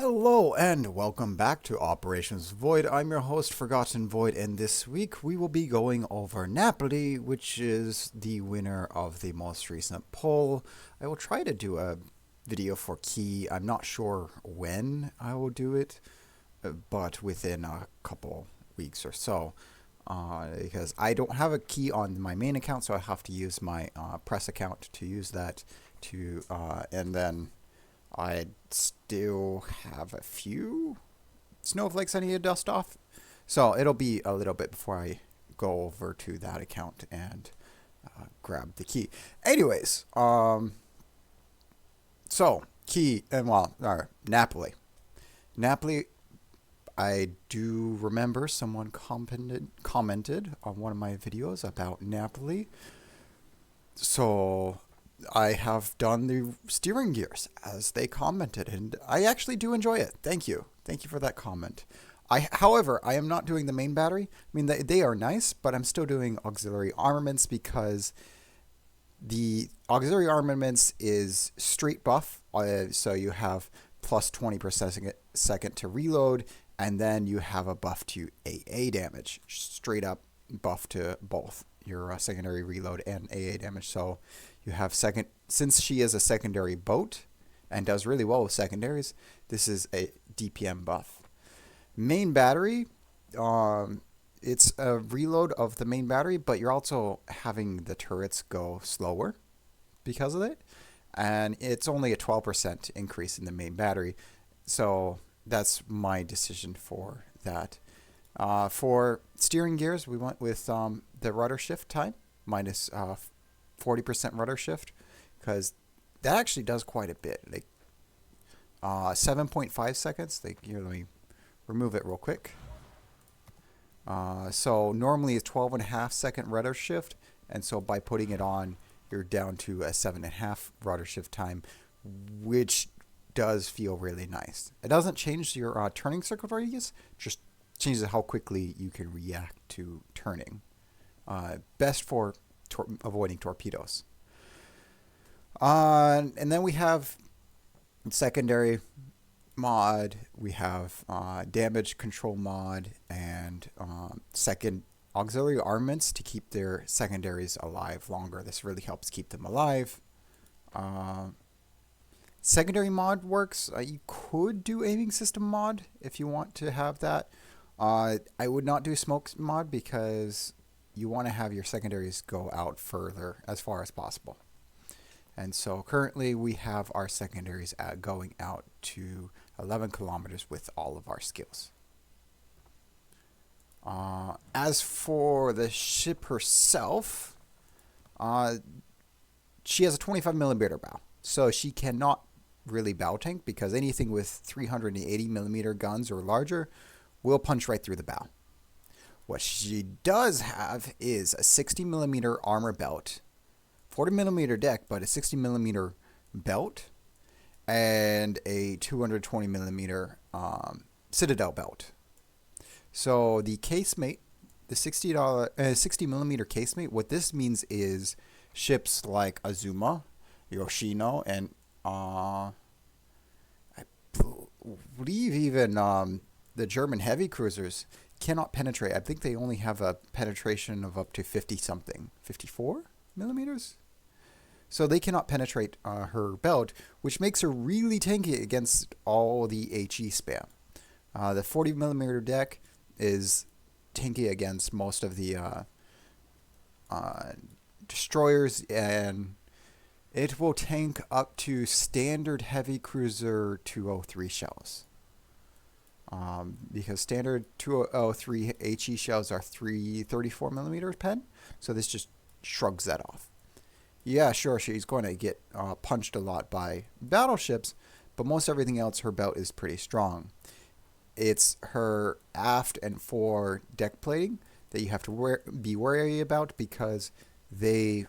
Hello and welcome back to Operations Void. I'm your host, Forgotten Void, and this week we will be going over Napoli, which is the winner of the most recent poll. I will try to do a video for key. I'm not sure when I will do it, but within a couple weeks or so. Because I don't have a key on my main account, so I have to use my press account to use that and then I still have a few snowflakes I need to dust off. So it'll be a little bit before I go over to that account and grab the key. Anyways, so key, and Napoli. Napoli, I do remember someone commented on one of my videos about Napoli. So I have done the steering gears as they commented, and I actually do enjoy it. Thank you. Thank you for that comment. However, I am not doing the main battery. I mean, they are nice, but I'm still doing auxiliary armaments because the auxiliary armaments is straight buff. So you have plus 20 per second to reload, and then you have a buff to AA damage. Straight up buff to both your secondary reload and AA damage. So you have since she is a secondary boat and does really well with secondaries, this is a DPM buff. Main battery, it's a reload of the main battery, but you're also having the turrets go slower because of it. And it's only a 12% increase in the main battery. So that's my decision for that. For steering gears, we went with the rudder shift time, minus 40% rudder shift, because that actually does quite a bit. Like 7.5 seconds. Let me remove it real quick. So normally it's 12.5-second rudder shift, and so by putting it on, you're down to a 7.5 rudder shift time, which does feel really nice. It doesn't change your turning circle radius, just changes how quickly you can react to turning. Best for avoiding torpedoes. And then we have secondary mod, we have damage control mod, and second auxiliary armaments to keep their secondaries alive longer. This really helps keep them alive. Secondary mod works. You could do aiming system mod if you want to have that. I would not do smoke mod because you want to have your secondaries go out further as far as possible. And so currently we have our secondaries going out to 11 kilometers with all of our skills. As for the ship herself, she has a 25 millimeter bow. So she cannot really bow tank because anything with 380 millimeter guns or larger will punch right through the bow. What she does have is a 60 millimeter armor belt, 40 millimeter deck, but a 60 millimeter belt, and a 220 millimeter Citadel belt. So the casemate, the $60 60 millimeter casemate, what this means is ships like Azuma, Yoshino, and I believe even the German heavy cruisers cannot penetrate. I think they only have a penetration of up to 54 millimeters. So they cannot penetrate her belt, which makes her really tanky against all the HE spam. The 40 millimeter deck is tanky against most of the destroyers, and it will tank up to standard heavy cruiser 203 shells. Because standard 203 HE shells are 334 millimeter pen, so this just shrugs that off. Yeah, sure, she's going to get punched a lot by battleships, but most everything else, her belt is pretty strong. It's her aft and fore deck plating that you have to be wary about because they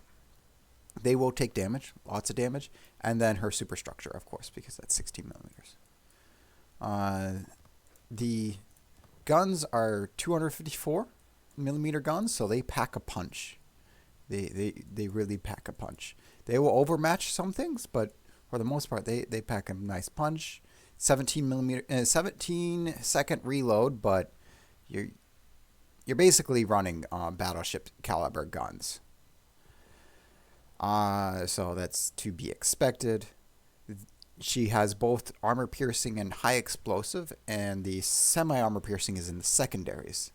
will take damage, lots of damage, and then her superstructure, of course, because that's 16 millimeters. The guns are 254 millimeter guns, so they pack a punch. They really pack a punch. They will overmatch some things, but for the most part, they pack a nice punch. 17-second reload, but you're you're basically running battleship caliber guns. So that's to be expected. She has both armor piercing and high explosive, and the semi armor piercing is in the secondaries.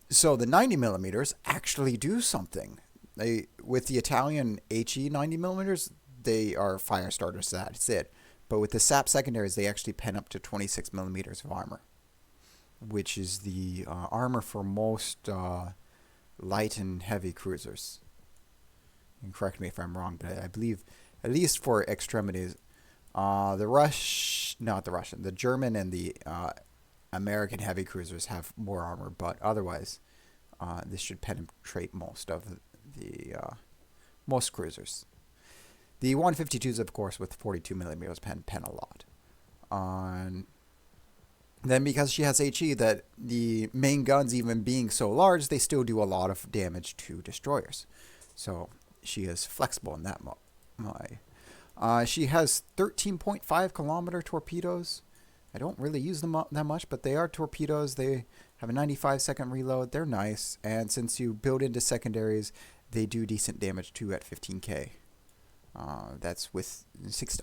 So the 90 millimeters actually do something. They with the Italian HE 90 millimeters, they are fire starters. That's it. But with the SAP secondaries, they actually pen up to 26 millimeters of armor, which is the armor for most light and heavy cruisers. And correct me if I'm wrong, but I believe, at least for extremities, the German and the American heavy cruisers have more armor, but otherwise, this should penetrate most of the most cruisers. The 152s, of course, with 42 millimeters pen a lot. Then because she has HE, that the main guns, even being so large, they still do a lot of damage to destroyers. So she is flexible in that way. She has 13.5 kilometer torpedoes. I don't really use them that much, but they are torpedoes. They have a 95-second reload. They're nice, and since you build into secondaries, they do decent damage too at 15k. That's with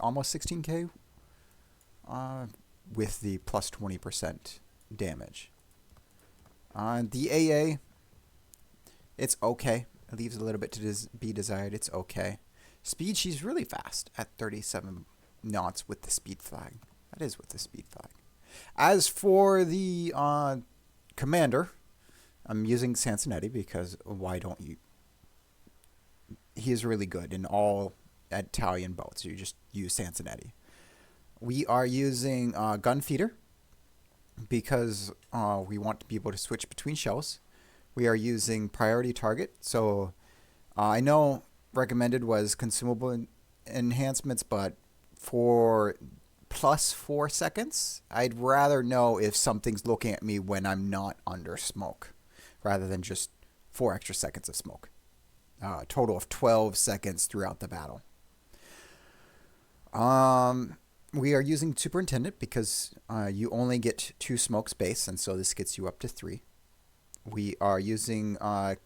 almost 16k with the plus 20% damage. The AA, it's okay. It leaves a little bit to be desired. It's okay. Speed, she's really fast at 37 knots with the speed flag. That is with the speed flag. As for the commander, I'm using Sansonetti because why don't you? He is really good in all Italian boats. You just use Sansonetti. We are using Gunfeeder because we want to be able to switch between shells. We are using Priority Target. So I know recommended was consumable enhancements, but for plus 4 seconds, I'd rather know if something's looking at me when I'm not under smoke, rather than just 4 extra seconds of smoke. A total of 12 seconds throughout the battle. We are using Superintendent because you only get 2 smoke space, and so this gets you up to 3. We are using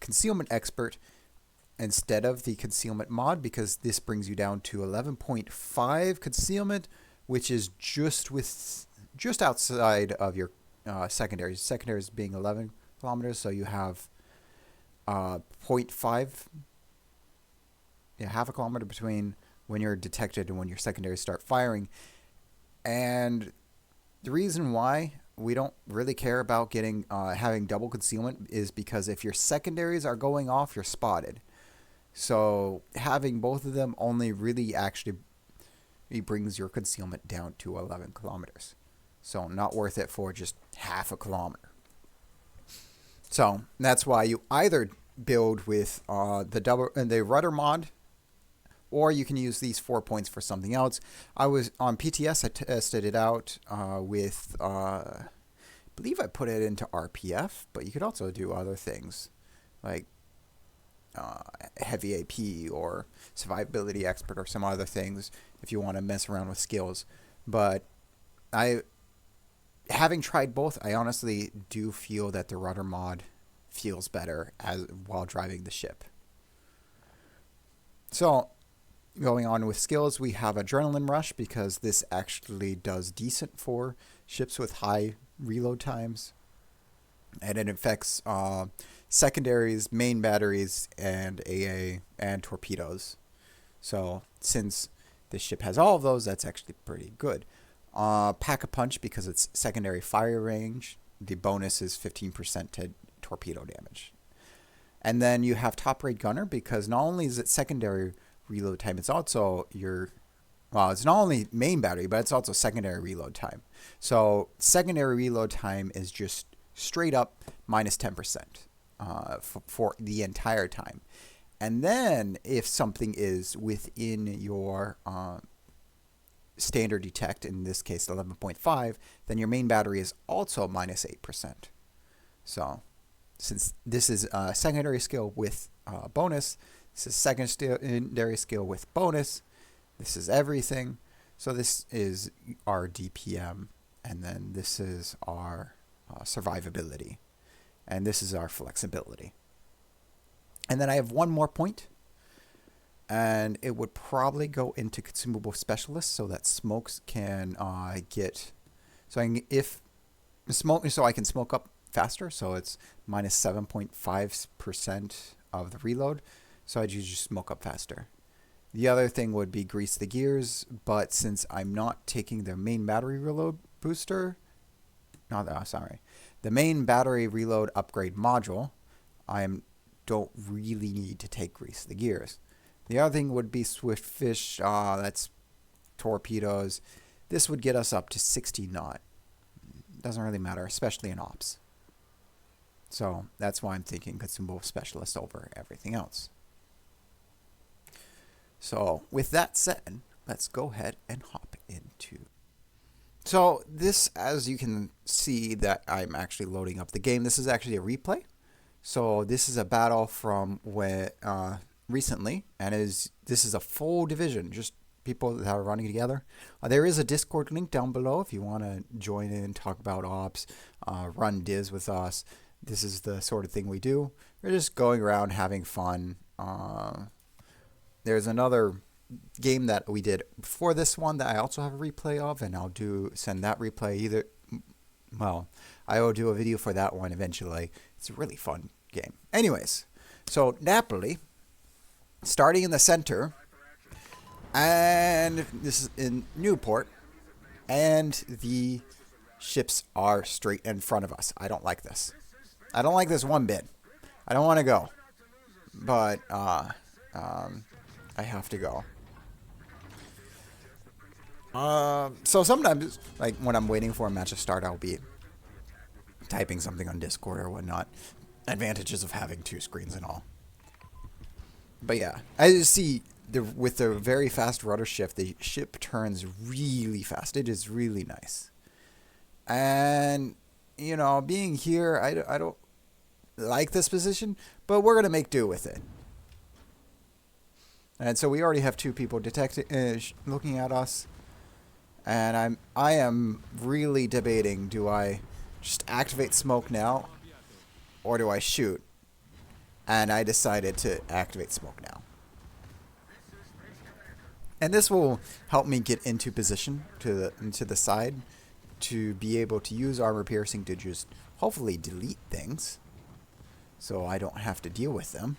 Concealment Expert instead of the Concealment Mod because this brings you down to 11.5 concealment, which is just outside of your secondaries. Secondaries being 11 kilometers, so you have 0.5, half a kilometer between when you're detected and when your secondaries start firing. And the reason why we don't really care about getting having double concealment is because if your secondaries are going off, you're spotted. So having both of them only really actually brings your concealment down to 11 kilometers. So not worth it for just half a kilometer. So that's why you either build with the rudder mod, or you can use these 4 points for something else. I was on PTS. I tested it out with, I believe I put it into RPF, but you could also do other things like heavy AP or survivability expert or some other things if you want to mess around with skills. But having tried both, I honestly do feel that the rudder mod feels better while driving the ship. So going on with skills, we have Adrenaline Rush because this actually does decent for ships with high reload times. And it affects secondaries, main batteries, and AA and torpedoes. So since this ship has all of those, that's actually pretty good. Pack-a-Punch because it's secondary fire range. The bonus is 15% to torpedo damage. And then you have Top Rate Gunner because not only is it secondary reload time, it's also it's not only main battery, but it's also secondary reload time. So secondary reload time is just straight up minus 10% for the entire time. And then if something is within your standard detect, in this case 11.5, then your main battery is also minus 8%. So since this is a secondary skill with bonus, this is secondary skill with bonus, this is everything. So this is our DPM, and then this is our survivability, and this is our flexibility. And then I have one more point, and it would probably go into consumable specialists so that smokes can get, so I can smoke up faster. So it's minus 7.5% of the reload. So I'd use smoke up faster. The other thing would be grease the gears, but since I'm not taking the main battery reload booster, the main battery reload upgrade module, don't really need to take grease the gears. The other thing would be swift fish. That's torpedoes. This would get us up to 60 knot. Doesn't really matter, especially in ops. So that's why I'm thinking consumable specialist over everything else. So with that said, let's go ahead and hop into. So this, as you can see that I'm actually loading up the game, this is actually a replay. So this is a battle from recently, and this is a full division, just people that are running together. There is a Discord link down below if you want to join in, talk about ops, run Diz with us. This is the sort of thing we do. We're just going around having fun. There's another game that we did before this one that I also have a replay of, and I'll send that replay I will do a video for that one eventually. It's a really fun game. Anyways, so Napoli, starting in the center, and this is in Newport, and the ships are straight in front of us. I don't like this. I don't like this one bit. I don't want to go, but I have to go. So sometimes, like when I'm waiting for a match to start, I'll be typing something on Discord or whatnot. Advantages of having two screens and all. But yeah, as you see, with the very fast rudder shift, the ship turns really fast. It is really nice. And, you know, being here, I don't like this position, but we're going to make do with it. And so we already have two people looking at us. And I am really debating, do I just activate smoke now, or do I shoot? And I decided to activate smoke now. And this will help me get into position into the side to be able to use armor piercing to just hopefully delete things so I don't have to deal with them.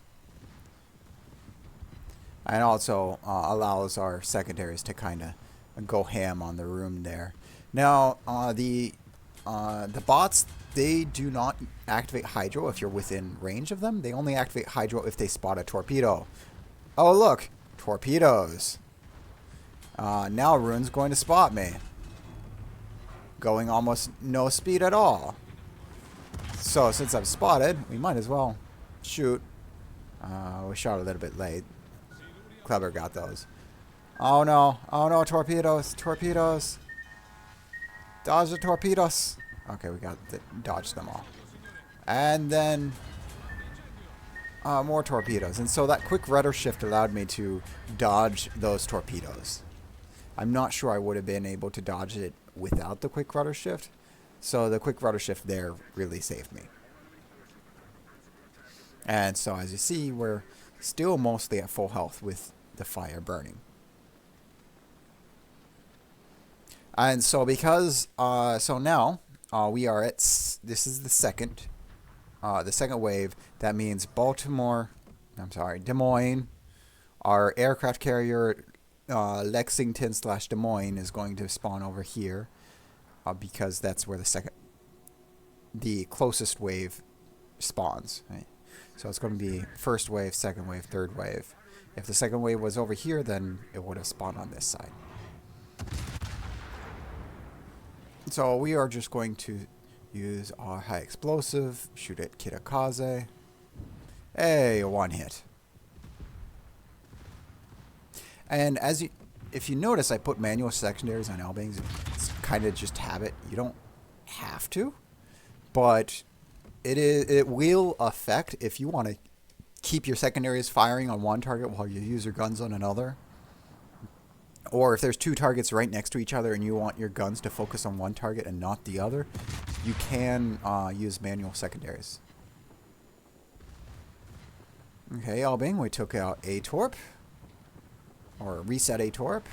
And also allows our secondaries to kind of go ham on the room there. Now, the bots, they do not activate hydro if you're within range of them. They only activate hydro if they spot a torpedo. Oh, look. Torpedoes. Now Rune's going to spot me. Going almost no speed at all. So, since I'm spotted, we might as well shoot. We shot a little bit late. Clever got those. Oh no. Oh no, torpedoes. Torpedoes. Dodge the torpedoes. Okay, we got to dodge them all. And then more torpedoes. And so that quick rudder shift allowed me to dodge those torpedoes. I'm not sure I would have been able to dodge it without the quick rudder shift. So the quick rudder shift there really saved me. And so as you see, we're still mostly at full health with the fire burning. And so because, so now we are at, this is the second wave. That means Des Moines, our aircraft carrier, Lexington/Des Moines is going to spawn over here, because that's where the closest wave spawns, right? So it's going to be first wave, second wave, third wave. If the second wave was over here, then it would have spawned on this side. So we are just going to use our high explosive, shoot at Kitakaze. Hey, one hit. And if you notice, I put manual secondaries on L-bangs. It's kind of just habit. You don't have to, but it will affect if you want to keep your secondaries firing on one target while you use your guns on another, Or if there's two targets right next to each other and you want your guns to focus on one target and not the other, you can use manual secondaries. Okay, Albing, we took out a torp. Or reset a torp.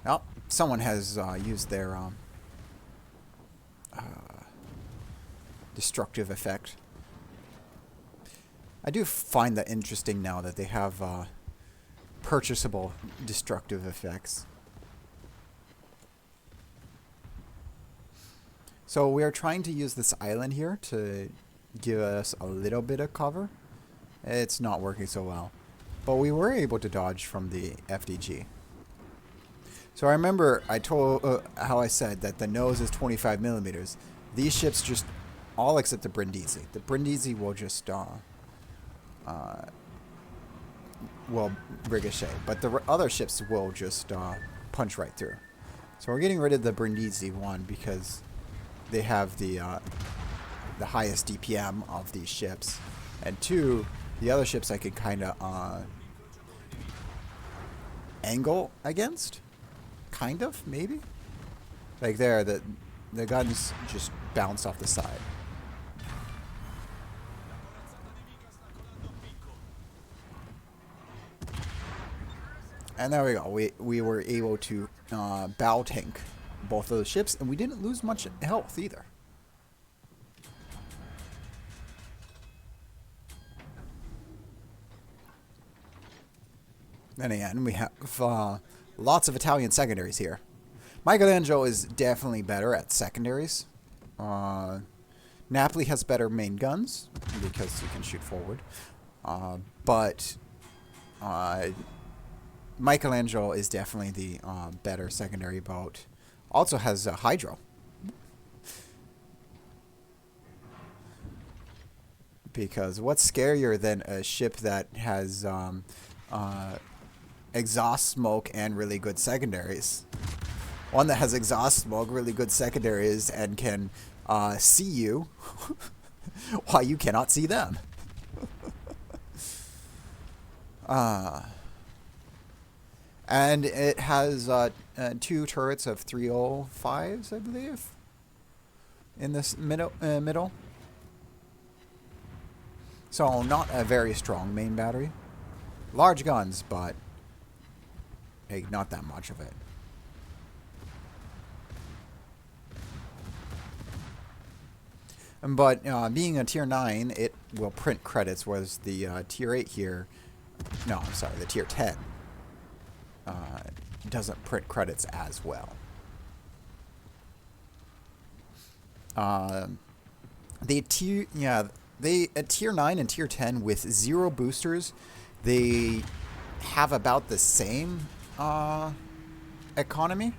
Oh, someone has used their destructive effect. I do find that interesting now that they have purchasable destructive effects. So we are trying to use this island here to give us a little bit of cover. It's not working so well. But we were able to dodge from the FDG. So I remember I told how I said that the nose is 25 millimeters. These ships just, all except the Brindisi. The Brindisi will just will ricochet, but the other ships will just punch right through. So we're getting rid of the Brindisi, one, because they have the highest DPM of these ships, and two, the other ships I could kind of angle against, kind of, maybe. Like there, the guns just bounce off the side. And there we go. We were able to bow tank both of the ships, and we didn't lose much health either. Then again, we have lots of Italian secondaries here. Michelangelo is definitely better at secondaries. Napoli has better main guns because you can shoot forward. But Michelangelo is definitely the better secondary boat. Also has hydro. Because what's scarier than a ship that has exhaust smoke and really good secondaries? One that has exhaust smoke, really good secondaries, and can see you while you cannot see them. And it has 2 turrets of 305s, I believe, in this middle. So not a very strong main battery. Large guns, but hey, not that much of it. But being a tier 9, it will print credits, whereas the tier 8 here, no, I'm sorry, the tier 10 doesn't print credits as well. At tier 9 and tier 10 with 0 boosters, they have about the same economy,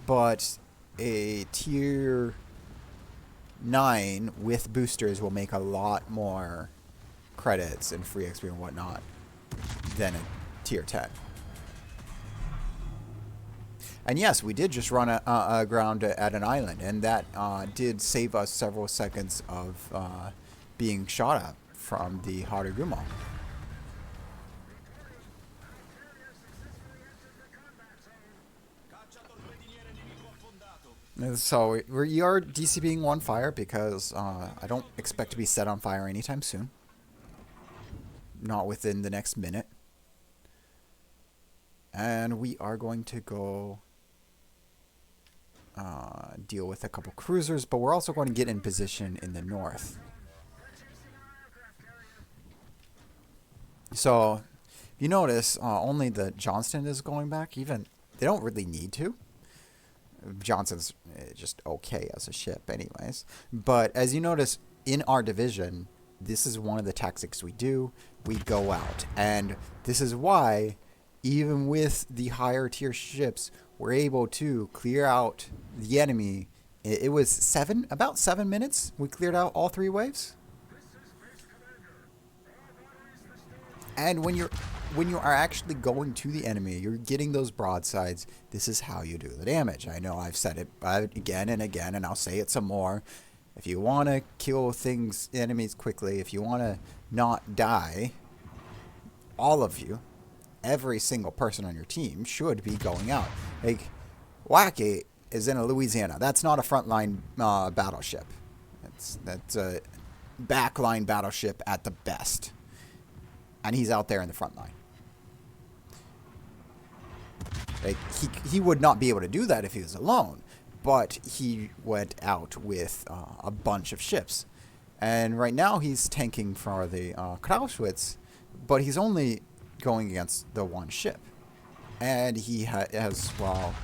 but a tier 9 with boosters will make a lot more credits and free XP and whatnot than a tier 10. And yes, we did just run aground at an island, and that did save us several seconds of being shot at from the Harugumo. So we are DCBing one fire because I don't expect to be set on fire anytime soon. Not within the next minute. And we are going to go deal with a couple cruisers, but we're also going to get in position in the north. So you notice only the Johnston is going back. Even they don't really need to. Johnson's just okay as a ship anyways. But as you notice in our division, this is one of the tactics we do. We go out. And this is why, even with the higher tier ships, we're able to clear out the enemy. It was about 7 minutes. We cleared out all 3 waves. And when you are actually going to the enemy, you're getting those broadsides. This is how you do the damage. I know I've said it again and again, and I'll say it some more. If you want to kill enemies quickly, if you want to not die, all of you, every single person on your team should be going out. Like, Wacky is in a Louisiana. That's not a frontline battleship. That's a backline battleship at the best. And he's out there in the front line. Like, he would not be able to do that if he was alone. But he went out with a bunch of ships. And right now he's tanking for the Clausewitz, but he's only going against the one ship. And he has, well,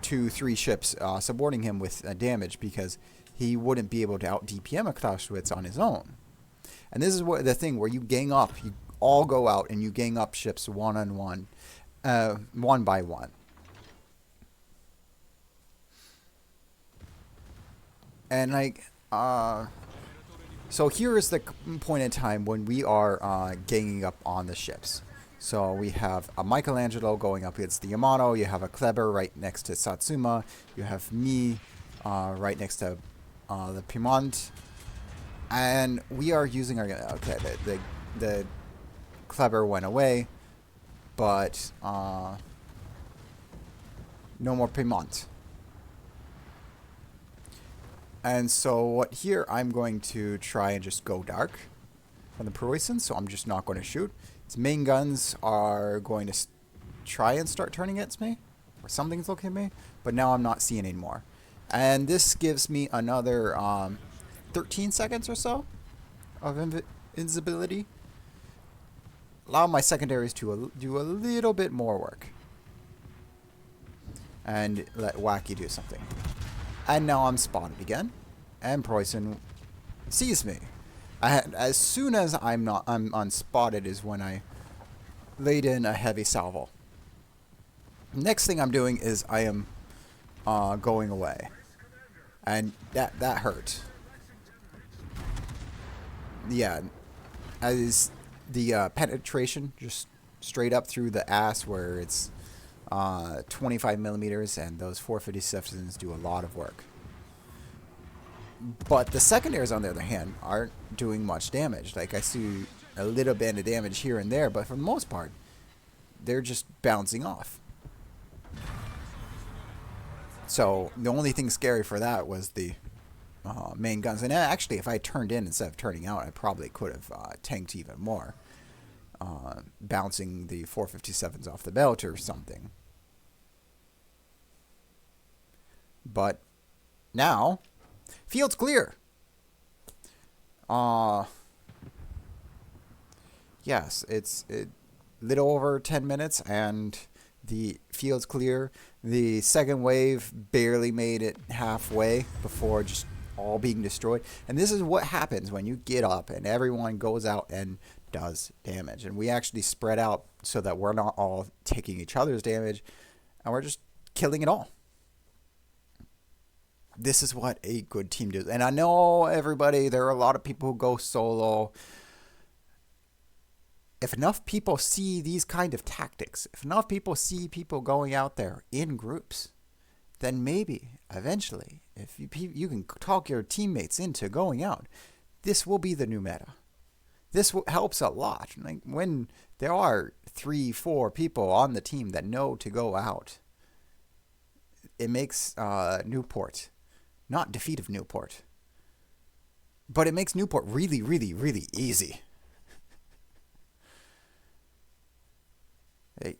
2-3 ships supporting him with damage because he wouldn't be able to out DPM a Clausewitz on his own. And this is what the thing where you gang up, you all go out and you gang up ships one-on-one, one by one. And like, so here is the point in time when we are ganging up on the ships. So we have a Michelangelo going up against the Yamato. You have a Kleber right next to Satsuma. You have me right next to the Piemont. And we are using our... Okay, the Kleber went away. But no more Piemont. And so what here, I'm going to try and just go dark on the Preußen. So I'm just not going to shoot. Its main guns are going to try and start turning against me, or something's looking at me, but now I'm not seeing anymore. And this gives me another 13 seconds or so of invisibility. Allow my secondaries to do a little bit more work. And let Wacky do something. And now I'm spotted again, and Preußen sees me. As soon as I'm unspotted is when I laid in a heavy salvo. Next thing I'm doing is I am going away, and that hurt. Yeah, as the penetration just straight up through the ass where it's 25 millimeters, and those 457s do a lot of work. But the secondaries, on the other hand, aren't doing much damage. Like, I see a little bit of damage here and there, but for the most part, they're just bouncing off. So the only thing scary for that was the main guns. And actually, if I turned in instead of turning out, I probably could have tanked even more. Bouncing the 457s off the belt or something. But now, field's clear. Yes, it's little over 10 minutes and the field's clear. The second wave barely made it halfway before just all being destroyed. And this is what happens when you get up and everyone goes out and does damage. And we actually spread out so that we're not all taking each other's damage, and we're just killing it all. This is what a good team does. And I know everybody, there are a lot of people who go solo. If enough people see these kind of tactics, if enough people see people going out there in groups, then maybe eventually, if you can talk your teammates into going out, this will be the new meta. This helps a lot. Like, when there are 3-4 people on the team that know to go out, it makes Newport, not defeat of Newport, but it makes Newport really, really, really easy. Hey,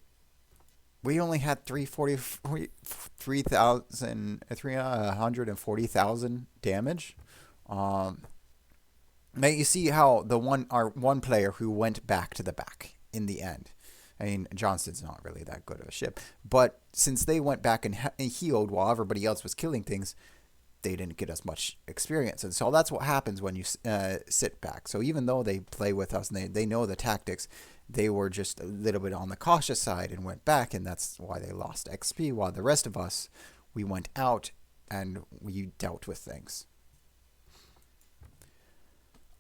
we only had 340,000 damage. Now you see how our one player who went back to the back in the end. I mean, Johnston's not really that good of a ship, but since they went back and healed while everybody else was killing things, they didn't get as much experience. And so that's what happens when you sit back. So even though they play with us and they know the tactics, they were just a little bit on the cautious side and went back, and that's why they lost XP, while the rest of us, we went out and we dealt with things.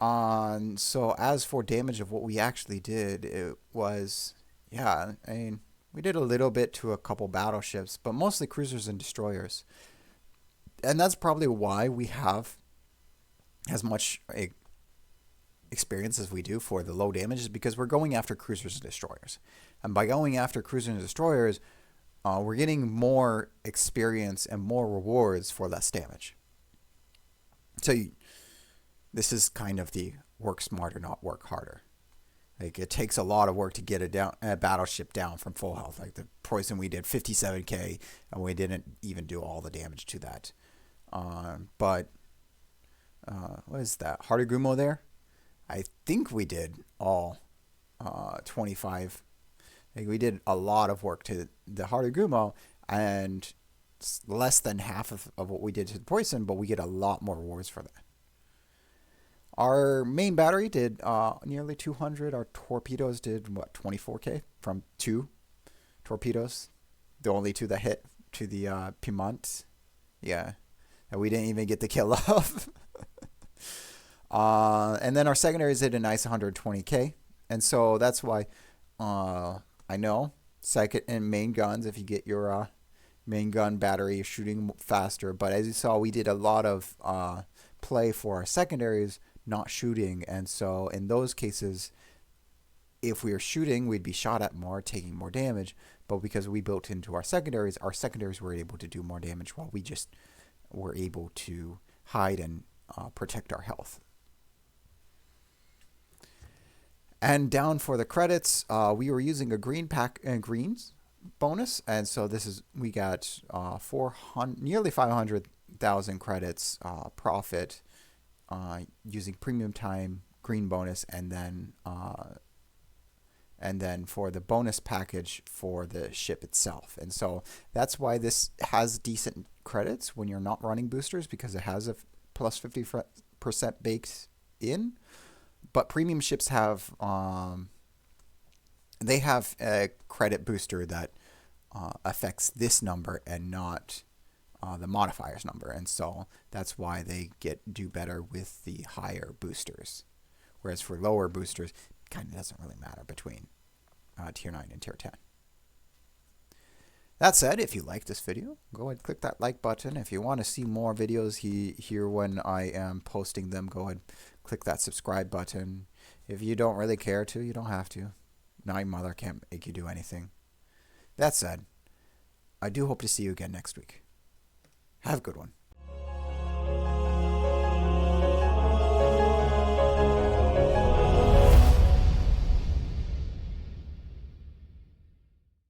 So as for damage of what we actually did, it was, yeah, I mean, we did a little bit to a couple battleships, but mostly cruisers and destroyers. And that's probably why we have as much experience as we do for the low damage, is because we're going after cruisers and destroyers. And by going after cruisers and destroyers, we're getting more experience and more rewards for less damage. So this is kind of the work smarter, not work harder. Like, it takes a lot of work to get a battleship down from full health. Like the Poison, we did 57k, and we didn't even do all the damage to that. But what is that? Hardegumo there? I think we did all 25. Like, we did a lot of work to the Hardegumo, and less than half of what we did to the Poison, but we get a lot more rewards for that. Our main battery did nearly 200. Our torpedoes did, what, 24k from 2 torpedoes. The only 2 that hit to the Piedmont. Yeah. And we didn't even get the kill of. And then our secondaries did a nice 120k. And so that's why I know second and main guns, if you get your main gun battery, you're shooting faster. But as you saw, we did a lot of play for our secondaries not shooting, and so in those cases, if we were shooting, we'd be shot at more, taking more damage. But because we built into our secondaries were able to do more damage, while we just were able to hide and protect our health. And down for the credits, we were using a green pack and greens bonus, and so we got nearly 500,000 credits profit. Using premium time, green bonus, and then for the bonus package for the ship itself. And so that's why this has decent credits when you're not running boosters, because it has a plus 50% baked in. But premium ships have they have a credit booster that affects this number and not the modifiers number, and so that's why they do better with the higher boosters. Whereas for lower boosters, it kind of doesn't really matter between tier 9 and tier 10. That said, if you like this video, go ahead and click that like button. If you want to see more videos here when I am posting them, go ahead and click that subscribe button. If you don't really care to, you don't have to. My mother can't make you do anything. That said, I do hope to see you again next week. Have a good one.